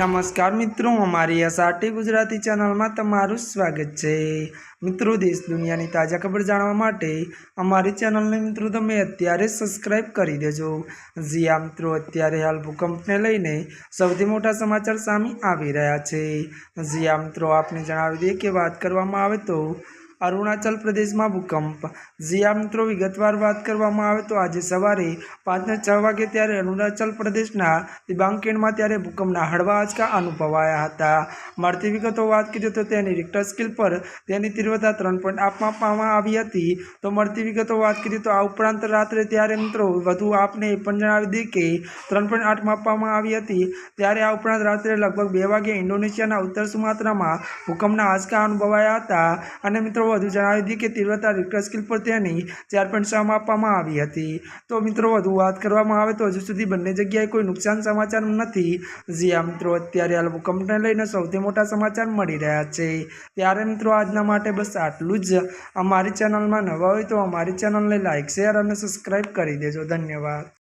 नमस्कार मित्रों, हमारी एसआरटी गुजराती चैनल में तमारुं स्वागत है। मित्रों, देश दुनिया की ताजा खबर जानवा माटे अमारी चैनल ने मित्रों तमे अत्यारे सब्सक्राइब करी देजो। जी आ मित्रों, अत्यारे हाल भूकंप ने लईने सौथी मोटा समाचार सामे आवी रह्या छे। जी आ मित्रों, आपने जणावी दीए के वात करवामां आवे तो अरुणाचल प्रदेश में भूकंप। जी आ मित्रों, विगतवार बात करवामां आवे तो आज सवारे 5 ने 6 वागे त्यारे अरुणाचल प्रदेशना दिबांग केंद्र में त्यारे भूकंपना हळवा आंचका अनुभवाया हता। મળતી વિગતો વાત કરીએ તો તેની રિક્ટર સ્કેલ પર તેની તીવ્રતા 3.8 માપવામાં આવી હતી। તો મળતી વિગતો વાત કરીએ તો આ ઉપરાંત રાત્રે ત્યારે મિત્રો વધુ આપને એ પણ જણાવી દઈએ કે 3.8 માપવામાં આવી હતી। ત્યારે આ ઉપરાંત રાત્રે લગભગ 2 વાગે ઇન્ડોનેશિયાના ઉત્તર સુમાત્રામાં ભૂકંપના આંચકા અનુભવાયા હતા। અને મિત્રો વધુ જણાવી દઈએ કે તીવ્રતા રિક્ટર સ્કેલ પર તેની 4.6 માપવામાં આવી હતી। તો મિત્રો વધુ વાત કરવામાં આવે તો હજુ સુધી બંને જગ્યાએ કોઈ નુકસાન સમાચાર નથી। जी आ मित्रों, अत्यारे हाल भूकंपने लईने सौथी मोटा समाचार मळी रह्या छे। त्यारे मित्रों आजना माटे बस आटलुं ज। अमारी चेनल में नवा होय तो अमारी चेनल ने लाइक शेर और सब्सक्राइब करी देजो। धन्यवाद।